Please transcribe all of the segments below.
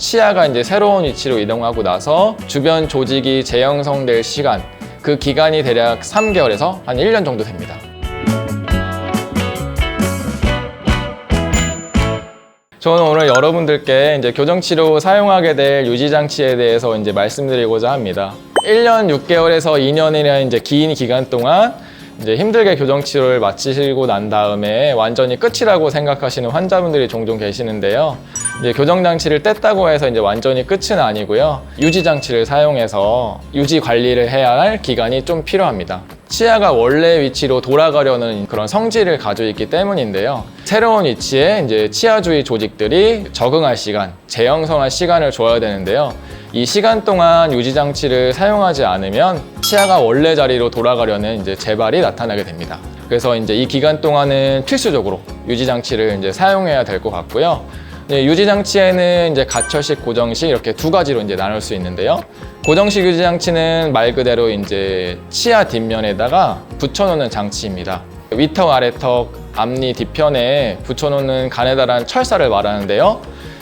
치아가 이제 새로운 위치로 이동하고 나서 주변 조직이 재형성될 시간, 그 기간이 대략 3개월에서 한 1년 정도 됩니다. 저는 오늘 여러분들께 이제 교정치료 사용하게 될 유지장치에 대해서 이제 말씀드리고자 합니다. 1년 6개월에서 2년이라는 이제 긴 기간 동안 이제 힘들게 교정치료를 마치시고 난 다음에 완전히 끝이라고 생각하시는 환자분들이 종종 계시는데요. 이제 교정장치를 뗐다고 해서 이제 완전히 끝은 아니고요. 유지장치를 사용해서 유지 관리를 해야 할 기간이 좀 필요합니다. 치아가 원래 위치로 돌아가려는 그런 성질을 가지고 있기 때문인데요. 새로운 위치에 이제 치아 주위 조직들이 적응할 시간, 재형성할 시간을 줘야 되는데요. 이 시간 동안 유지장치를 사용하지 않으면 치아가 원래 자리로 돌아가려는 이제 재발이 나타나게 됩니다. 그래서 이제 이 기간 동안은 필수적으로 유지장치를 이제 사용해야 될 것 같고요. 유지장치에는 이제 가철식, 고정식 이렇게 두 가지로 이제 나눌 수 있는데요. 고정식 유지장치는 말 그대로 이제 치아 뒷면에다가 붙여놓는 장치입니다. 위턱, 아래턱, 앞니 뒤편에 붙여놓는 가느다란 철사를 말하는데요.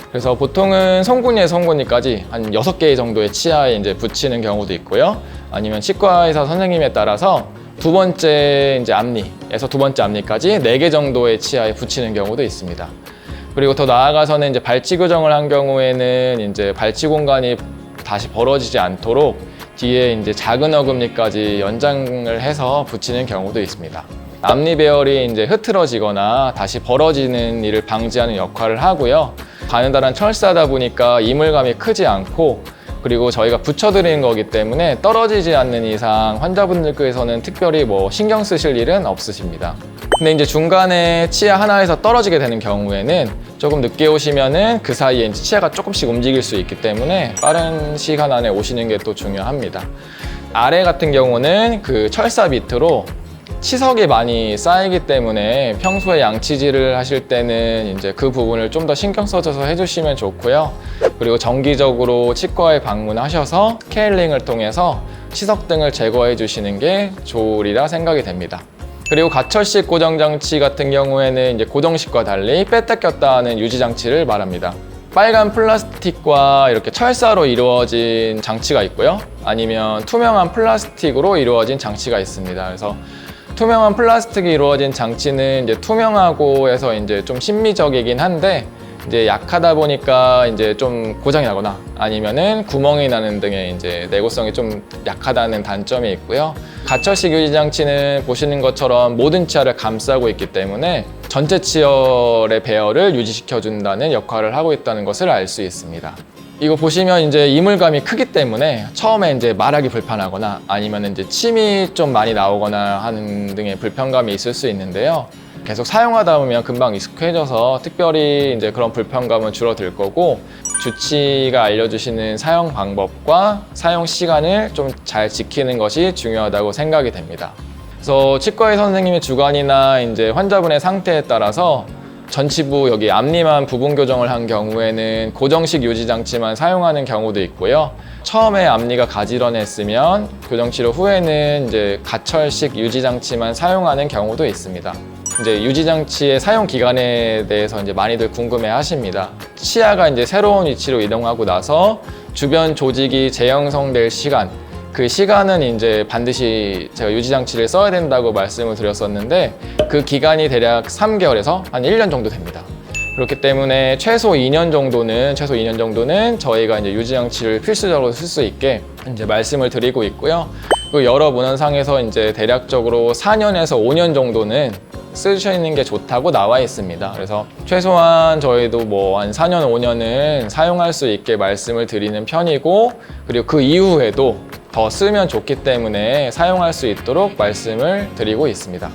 그래서 보통은 송곳니에 송곳니까지 한 6개 정도의 치아에 이제 붙이는 경우도 있고요. 아니면 치과의사 선생님에 따라서 두 번째 이제 앞니에서 두 번째 앞니까지 4개 정도의 치아에 붙이는 경우도 있습니다. 그리고 더 나아가서는 이제 발치 교정을 한 경우에는 이제 발치 공간이 다시 벌어지지 않도록 뒤에 이제 작은 어금니까지 연장을 해서 붙이는 경우도 있습니다. 앞니 배열이 이제 흐트러지거나 다시 벌어지는 일을 방지하는 역할을 하고요. 가느다란 철사다 보니까 이물감이 크지 않고, 그리고 저희가 붙여드리는 거기 때문에 떨어지지 않는 이상 환자분들께서는 특별히 뭐 신경 쓰실 일은 없으십니다. 근데 이제 중간에 치아 하나에서 떨어지게 되는 경우에는 조금 늦게 오시면은 그 사이에 이제 치아가 조금씩 움직일 수 있기 때문에 빠른 시간 안에 오시는 게 또 중요합니다. 아래 같은 경우는 그 철사 밑으로 치석이 많이 쌓이기 때문에 평소에 양치질을 하실 때는 이제 그 부분을 좀 더 신경 써줘서 해주시면 좋고요. 그리고 정기적으로 치과에 방문하셔서 스케일링을 통해서 치석 등을 제거해 주시는 게 좋으리라 생각이 됩니다. 그리고 가철식 고정장치 같은 경우에는 이제 고정식과 달리 뺐다 꼈다 하는 유지장치를 말합니다. 빨간 플라스틱과 이렇게 철사로 이루어진 장치가 있고요. 아니면 투명한 플라스틱으로 이루어진 장치가 있습니다. 그래서 투명한 플라스틱이 이루어진 장치는 이제 투명하고 해서 이제 좀 심미적이긴 한데 이제 약하다 보니까 이제 좀 고장이 나거나 아니면은 구멍이 나는 등의 이제 내구성이 좀 약하다는 단점이 있고요. 가철식 유지장치는 보시는 것처럼 모든 치아를 감싸고 있기 때문에 전체 치열의 배열을 유지시켜준다는 역할을 하고 있다는 것을 알 수 있습니다. 이거 보시면 이제 이물감이 크기 때문에 처음에 이제 말하기 불편하거나 아니면 이제 침이 좀 많이 나오거나 하는 등의 불편감이 있을 수 있는데요. 계속 사용하다 보면 금방 익숙해져서 특별히 이제 그런 불편감은 줄어들 거고, 주치의가 알려주시는 사용 방법과 사용 시간을 좀 잘 지키는 것이 중요하다고 생각이 됩니다. 그래서 치과의 선생님의 주관이나 이제 환자분의 상태에 따라서 전치부 여기 앞니만 부분 교정을 한 경우에는 고정식 유지장치만 사용하는 경우도 있고요. 처음에 앞니가 가지런했으면 교정치료 후에는 이제 가철식 유지장치만 사용하는 경우도 있습니다. 이제 유지장치의 사용 기간에 대해서 이제 많이들 궁금해 하십니다. 치아가 이제 새로운 위치로 이동하고 나서 주변 조직이 재형성될 시간, 그 시간은 이제 반드시 제가 유지장치를 써야 된다고 말씀을 드렸었는데 그 기간이 대략 3개월에서 한 1년 정도 됩니다. 그렇기 때문에 최소 2년 정도는 저희가 이제 유지장치를 필수적으로 쓸 수 있게 이제 말씀을 드리고 있고요. 그리고 여러 문헌상에서 이제 대략적으로 4년에서 5년 정도는 쓰시는 게 좋다고 나와 있습니다. 그래서 최소한 저희도 뭐 한 4년, 5년은 사용할 수 있게 말씀을 드리는 편이고, 그리고 그 이후에도 더 쓰면 좋기 때문에 사용할 수 있도록 말씀을 드리고 있습니다.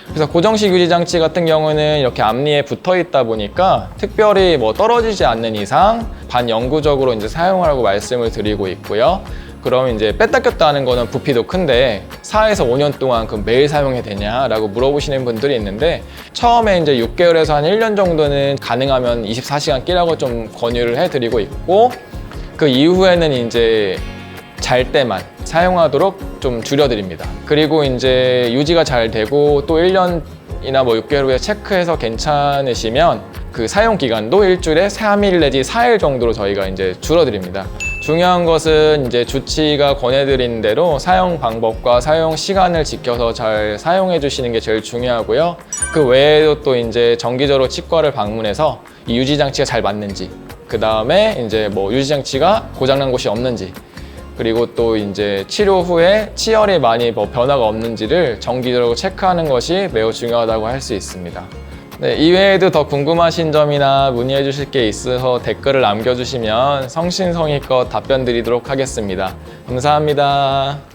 그래서 고정식 유지장치 같은 경우는 이렇게 앞니에 붙어 있다 보니까 특별히 뭐 떨어지지 않는 이상 반영구적으로 이제 사용하라고 말씀을 드리고 있고요. 그럼 이제 뺐다 꼈다 하는 거는 부피도 큰데 4에서 5년 동안 그럼 매일 사용해야 되냐라고 물어보시는 분들이 있는데, 처음에 이제 6개월에서 한 1년 정도는 가능하면 24시간 끼라고 좀 권유를 해드리고 있고, 그 이후에는 이제 잘 때만 사용하도록 좀 줄여드립니다. 그리고 이제 유지가 잘 되고 또 1년이나 뭐 6개월 후에 체크해서 괜찮으시면 그 사용 기간도 일주일에 3일 내지 4일 정도로 저희가 이제 줄어드립니다. 중요한 것은 이제 주치의가 권해드린 대로 사용 방법과 사용 시간을 지켜서 잘 사용해 주시는 게 제일 중요하고요. 그 외에도 또 이제 정기적으로 치과를 방문해서 이 유지 장치가 잘 맞는지, 그 다음에 이제 뭐 유지 장치가 고장난 곳이 없는지, 그리고 또 이제 치료 후에 치열이 많이 뭐 변화가 없는지를 정기적으로 체크하는 것이 매우 중요하다고 할 수 있습니다. 네, 이외에도 더 궁금하신 점이나 문의해 주실 게 있어서 댓글을 남겨주시면 성심성의껏 답변 드리도록 하겠습니다. 감사합니다.